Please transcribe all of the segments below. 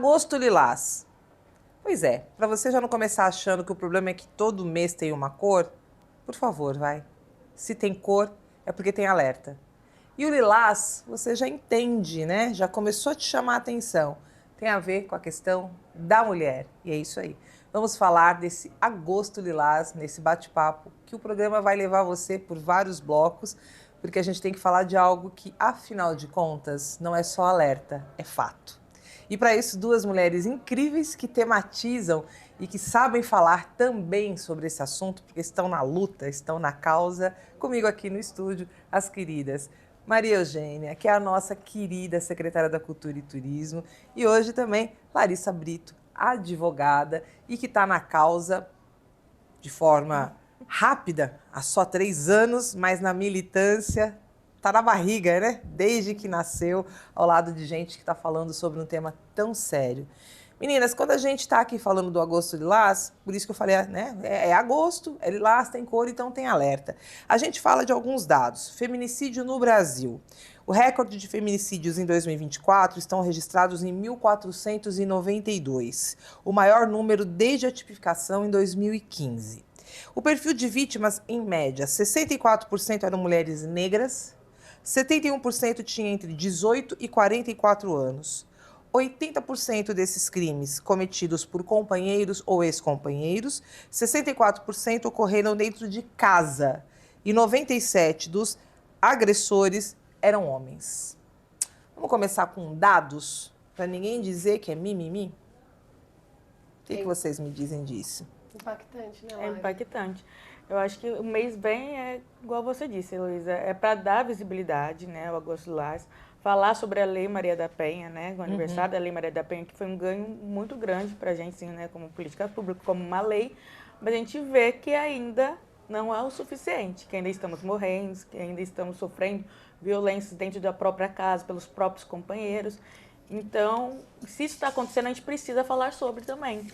Agosto lilás. Pois é, para você já não começar achando que o problema é que todo mês tem uma cor, por favor, vai. Se tem cor, é porque tem alerta. E o lilás, você já entende, né? Já começou a te chamar a atenção. Tem a ver com a questão da mulher. E é isso aí. Vamos falar desse agosto lilás, nesse bate-papo, que o programa vai levar você por vários blocos, porque a gente tem que falar de algo que, afinal de contas, não é só alerta, é fato. E para isso, duas mulheres incríveis que tematizam e que sabem falar também sobre esse assunto, porque estão na luta, estão na causa. Comigo aqui no estúdio, as queridas Maria Eugênia, que é a nossa querida secretária da Cultura e Turismo, e hoje também Larissa Brito, advogada e que está na causa de forma rápida, há só 3 anos, mas na militância tá na barriga, né? Desde que nasceu, ao lado de gente que está falando sobre um tema tão sério. Meninas, quando a gente está aqui falando do agosto lilás, por isso que eu falei, né? É agosto, é lilás, tem cor, então tem alerta. A gente fala de alguns dados. Feminicídio no Brasil. O recorde de feminicídios em 2024 estão registrados em 1.492, o maior número desde a tipificação em 2015. O perfil de vítimas, em média, 64% eram mulheres negras, 71% tinha entre 18 e 44 anos. 80% desses crimes cometidos por companheiros ou ex-companheiros, 64% ocorreram dentro de casa e 97% dos agressores eram homens. Vamos começar com dados, para ninguém dizer que é mimimi? O que vocês me dizem disso? Impactante, né, É Laila? impactante. Eu acho que o mês vem é igual você disse, Heloísa, é para dar visibilidade, né, o Agosto Lilás, falar sobre a Lei Maria da Penha, né, o aniversário da Lei Maria da Penha, que foi um ganho muito grande para a gente, sim, né, como política pública, como uma lei, mas a gente vê que ainda não é o suficiente, que ainda estamos morrendo, que ainda estamos sofrendo violências dentro da própria casa, pelos próprios companheiros. Então, se isso está acontecendo, a gente precisa falar sobre também,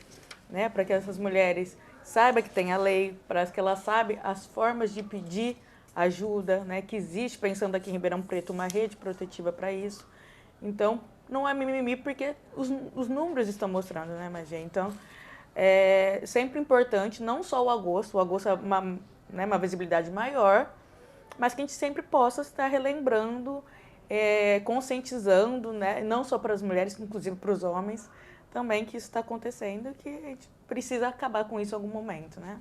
né, para que essas mulheres saibam que tem a lei, para que elas saibam as formas de pedir ajuda, né, que existe, pensando aqui em Ribeirão Preto, uma rede protetiva para isso. Então, não é mimimi, porque os números estão mostrando, né, Magia? Então, é sempre importante, não só o agosto é uma visibilidade maior, mas que a gente sempre possa estar relembrando, conscientizando, né, não só para as mulheres, inclusive para os homens, também que isso está acontecendo e que a gente precisa acabar com isso em algum momento, né?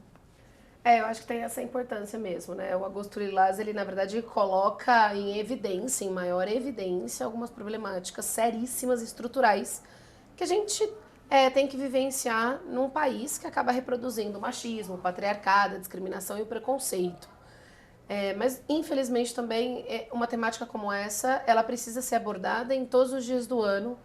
Eu acho que tem essa importância mesmo, né? O Agosto Lilás, ele na verdade coloca em evidência, em maior evidência, algumas problemáticas seríssimas estruturais que a gente tem que vivenciar num país que acaba reproduzindo o machismo, o patriarcado, a discriminação e o preconceito. Mas infelizmente também uma temática como essa, ela precisa ser abordada em todos os dias do ano,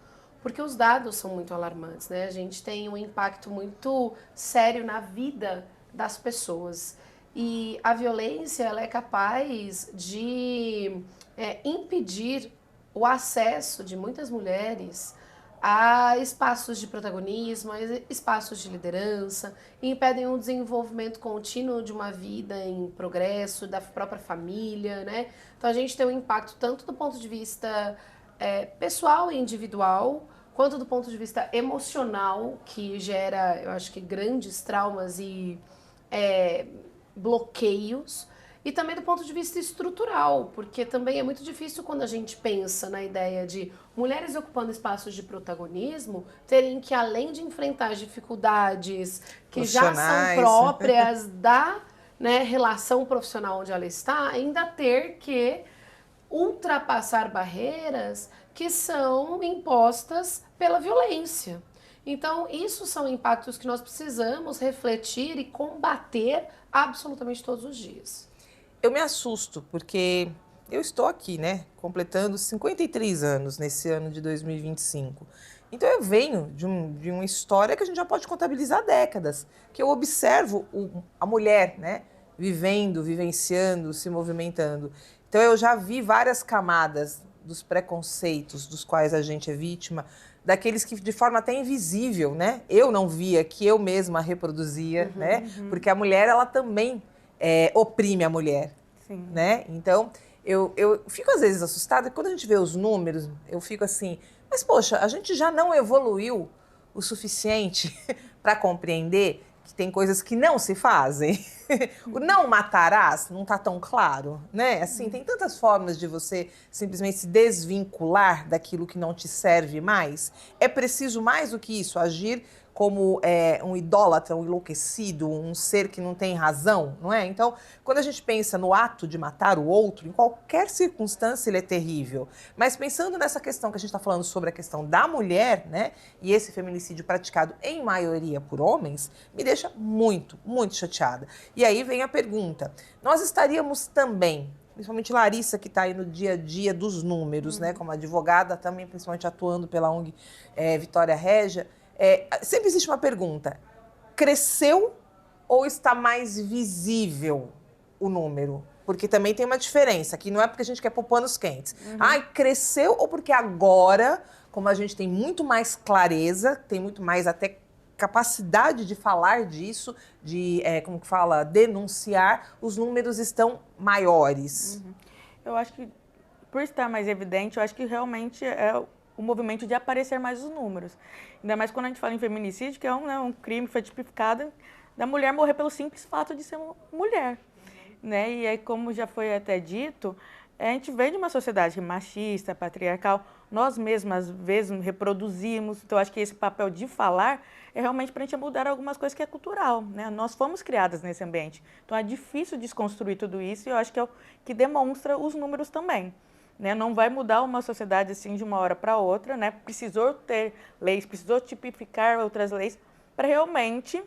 porque os dados são muito alarmantes, né? A gente tem um impacto muito sério na vida das pessoas. E a violência, ela é capaz de impedir o acesso de muitas mulheres a espaços de protagonismo, a espaços de liderança, e impedem o desenvolvimento contínuo de uma vida em progresso, da própria família, né? Então a gente tem um impacto tanto do ponto de vista pessoal e individual, quanto do ponto de vista emocional, que gera, eu acho que, grandes traumas e bloqueios, e também do ponto de vista estrutural, porque também é muito difícil quando a gente pensa na ideia de mulheres ocupando espaços de protagonismo terem que, além de enfrentar as dificuldades que já são próprias da relação profissional onde ela está, ainda ter que ultrapassar barreiras que são impostas pela violência. Então, isso são impactos que nós precisamos refletir e combater absolutamente todos os dias. Eu me assusto, porque eu estou aqui, né, completando 53 anos nesse ano de 2025. Então eu venho de uma história que a gente já pode contabilizar há décadas, que eu observo a mulher, né, vivendo, vivenciando, se movimentando. Então eu já vi várias camadas dos preconceitos dos quais a gente é vítima, daqueles que de forma até invisível, né, eu não via, que eu mesma reproduzia, né, porque a mulher, ela também oprime a mulher, né? Então, eu fico às vezes assustada, quando a gente vê os números, eu fico assim, Mas, poxa, a gente já não evoluiu o suficiente para compreender que tem coisas que não se fazem. O não matarás não está tão claro, né? Assim, tem tantas formas de você simplesmente se desvincular daquilo que não te serve mais. É preciso mais do que isso, agir como um idólatra, um enlouquecido, um ser que não tem razão, não é? Então, quando a gente pensa no ato de matar o outro, em qualquer circunstância ele é terrível. Mas pensando nessa questão que a gente está falando sobre a questão da mulher, né? E esse feminicídio praticado em maioria por homens, me deixa muito, muito chateada. E aí vem a pergunta, nós estaríamos também, principalmente Larissa, que está aí no dia a dia dos números, né, como advogada, também principalmente atuando pela ONG Vitória Régia, sempre existe uma pergunta, cresceu ou está mais visível o número? Porque também tem uma diferença, que não é porque a gente quer pôr panos quentes. Ai, cresceu ou porque agora, como a gente tem muito mais clareza, tem muito mais até capacidade de falar disso, de, como que fala, denunciar, os números estão maiores. Eu acho que, por estar mais evidente, eu acho que realmente é o movimento de aparecer mais os números. Ainda mais quando a gente fala em feminicídio, que é um crime que foi tipificado da mulher morrer pelo simples fato de ser mulher. Né? E aí, como já foi até dito, a gente vem de uma sociedade machista, patriarcal, nós mesmas, às vezes, reproduzimos. Então, acho que esse papel de falar é realmente para a gente mudar algumas coisas que é cultural, né? Nós fomos criadas nesse ambiente. Então, é difícil desconstruir tudo isso e eu acho que é o que demonstra os números também. Né? Não vai mudar uma sociedade assim de uma hora para outra, né? Precisou ter leis, precisou tipificar outras leis para realmente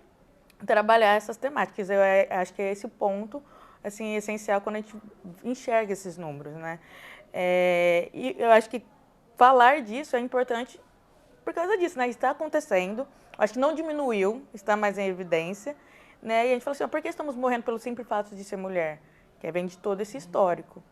trabalhar essas temáticas. Eu acho que é esse o ponto assim, essencial quando a gente enxerga esses números, né? E eu acho que falar disso é importante por causa disso, né? Está acontecendo, acho que não diminuiu, está mais em evidência, né? E a gente fala assim, por que estamos morrendo pelo simples fato de ser mulher? Que vem de todo esse histórico.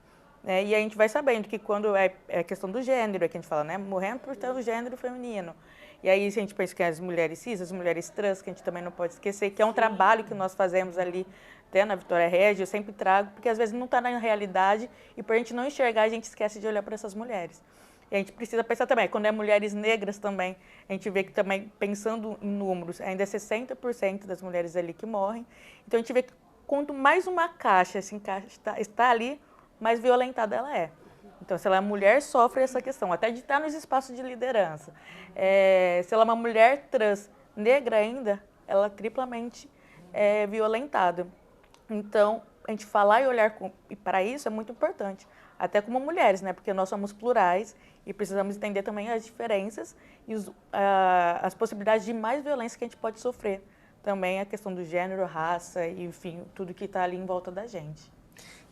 Né? E a gente vai sabendo que quando é questão do gênero, é que a gente fala, né? Morrendo por ter o gênero feminino. E aí a gente pensa que as mulheres cis, as mulheres trans, que a gente também não pode esquecer, que é um trabalho que nós fazemos ali, até na Vitória Régia, eu sempre trago, porque às vezes não está na realidade e por a gente não enxergar, a gente esquece de olhar para essas mulheres. E a gente precisa pensar também, quando é mulheres negras também, a gente vê que também, pensando em números, ainda é 60% das mulheres ali que morrem. Então a gente vê que quanto mais uma caixa se encaixa, está ali, mais violentada ela é. Então, se ela é mulher, sofre essa questão, até de estar nos espaços de liderança. Se ela é uma mulher trans, negra ainda, ela é triplamente violentada. Então, a gente falar e olhar para isso é muito importante, até como mulheres, né? Porque nós somos plurais e precisamos entender também as diferenças e as possibilidades de mais violência que a gente pode sofrer. Também a questão do gênero, raça, e, enfim, tudo que está ali em volta da gente.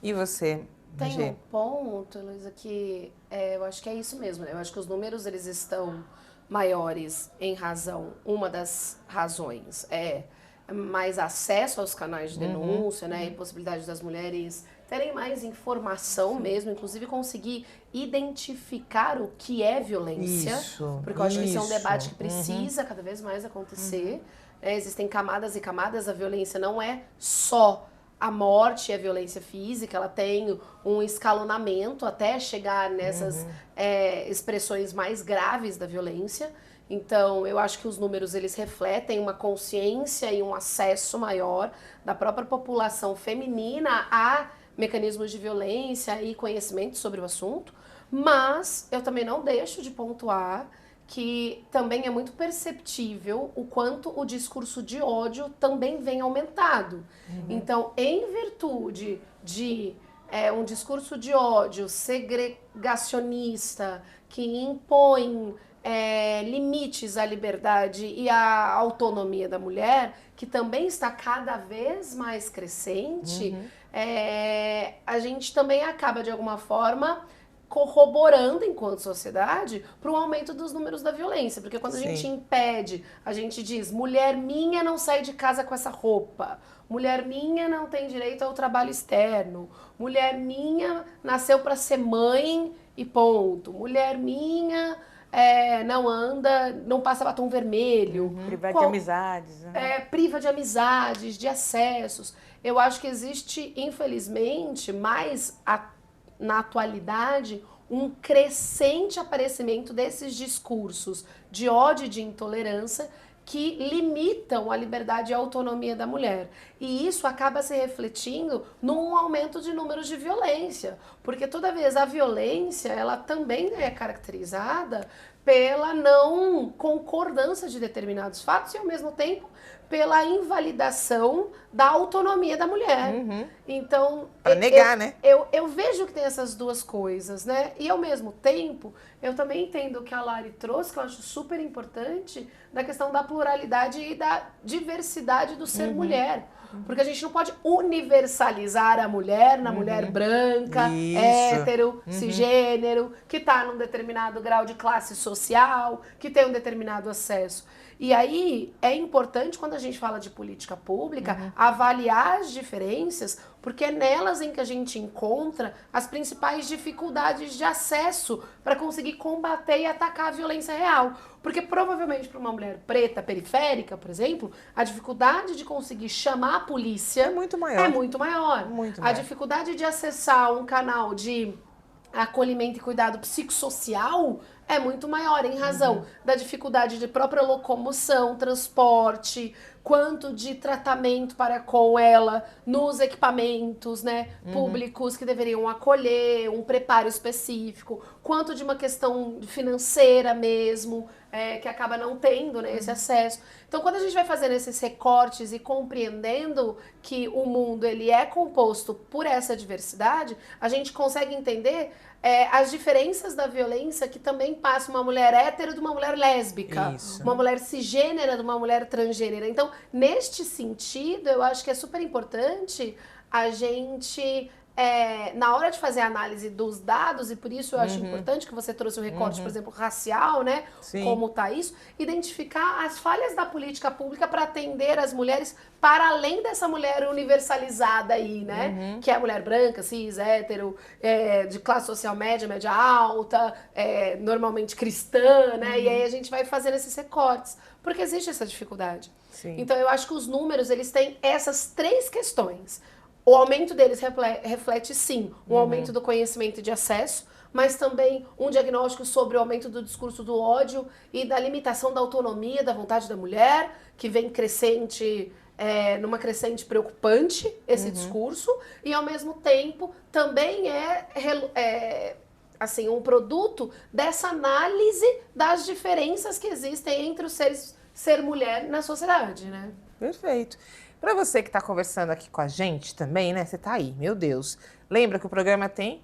E você, Tem um ponto, Heloísa, que eu acho que é isso mesmo. Eu acho que os números eles estão maiores em razão, uma das razões é mais acesso aos canais de denúncia, né, e possibilidade das mulheres terem mais informação mesmo, inclusive conseguir identificar o que é violência, porque eu acho que esse é um debate que precisa cada vez mais acontecer. Né? Existem camadas e camadas, a violência não é só a morte e a violência física, ela tem um escalonamento até chegar nessas expressões mais graves da violência. Então, eu acho que os números eles refletem uma consciência e um acesso maior da própria população feminina a mecanismos de violência e conhecimento sobre o assunto, mas eu também não deixo de pontuar que também é muito perceptível o quanto o discurso de ódio também vem aumentado. Então, em virtude de um discurso de ódio segregacionista que impõe limites à liberdade e à autonomia da mulher, que também está cada vez mais crescente, a gente também acaba, de alguma forma, corroborando enquanto sociedade para o aumento dos números da violência. Porque quando a gente impede, a gente diz, mulher minha não sai de casa com essa roupa, mulher minha não tem direito ao trabalho externo, mulher minha nasceu para ser mãe e ponto, mulher minha não anda, não passa batom vermelho. Priva de amizades. Né? Priva de amizades, de acessos. Eu acho que existe, infelizmente, mais na atualidade, um crescente aparecimento desses discursos de ódio e de intolerância que limitam a liberdade e a autonomia da mulher. E isso acaba se refletindo num aumento de números de violência, porque toda vez a violência, ela também é caracterizada pela não concordância de determinados fatos e, ao mesmo tempo, pela invalidação da autonomia da mulher. Então, Pra negar, né? Eu vejo que tem essas duas coisas, né? E, ao mesmo tempo, eu também entendo o que a Lari trouxe, que eu acho super importante, da questão da pluralidade e da diversidade do ser mulher. Porque a gente não pode universalizar a mulher na mulher branca, Isso. hétero, cisgênero, que tá num determinado grau de classe social, que tem um determinado acesso. E aí é importante, quando a gente fala de política pública, avaliar as diferenças, porque é nelas em que a gente encontra as principais dificuldades de acesso para conseguir combater e atacar a violência real. Porque provavelmente para uma mulher preta periférica, por exemplo, a dificuldade de conseguir chamar a polícia É muito maior. é muito maior. Muito A maior. dificuldade de acessar um canal de acolhimento e cuidado psicossocial é muito maior em razão da dificuldade de própria locomoção, transporte, quanto de tratamento para com ela nos equipamentos, né, públicos que deveriam acolher, um preparo específico, quanto de uma questão financeira mesmo, que acaba não tendo, né, esse acesso. Então, quando a gente vai fazendo esses recortes e compreendendo que o mundo ele é composto por essa diversidade, a gente consegue entender as diferenças da violência que também passa uma mulher hétero de uma mulher lésbica, Isso. uma mulher cisgênera de uma mulher transgênera. Então, neste sentido, eu acho que é super importante a gente, na hora de fazer a análise dos dados, e por isso eu acho importante que você trouxe o recorte, por exemplo, racial, né? Sim. Como está isso, identificar as falhas da política pública para atender as mulheres para além dessa mulher universalizada aí, né? Que é a mulher branca, cis, hétero, de classe social média, média alta, normalmente cristã, né? E aí a gente vai fazendo esses recortes, porque existe essa dificuldade. Sim. Então eu acho que os números, eles têm essas três questões. O aumento deles reflete, sim, um aumento do conhecimento e de acesso, mas também um diagnóstico sobre o aumento do discurso do ódio e da limitação da autonomia, da vontade da mulher, que vem crescente, numa crescente preocupante, esse discurso, e ao mesmo tempo também assim, um produto dessa análise das diferenças que existem entre os ser mulher na sociedade, né? Perfeito. Para você que está conversando aqui com a gente também, né? Você tá aí, meu Deus. Lembra que o programa tem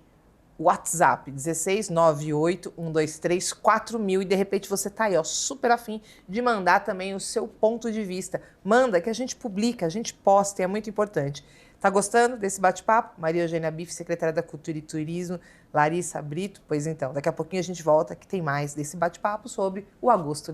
WhatsApp 16981234000 e de repente você tá aí, ó, super afim de mandar também o seu ponto de vista. Manda que a gente publica, a gente posta, é muito importante. Tá gostando desse bate-papo? Maria Eugênia Bife, secretária da Cultura e Turismo, Larissa Brito. Pois então, daqui a pouquinho a gente volta que tem mais desse bate-papo sobre o Agosto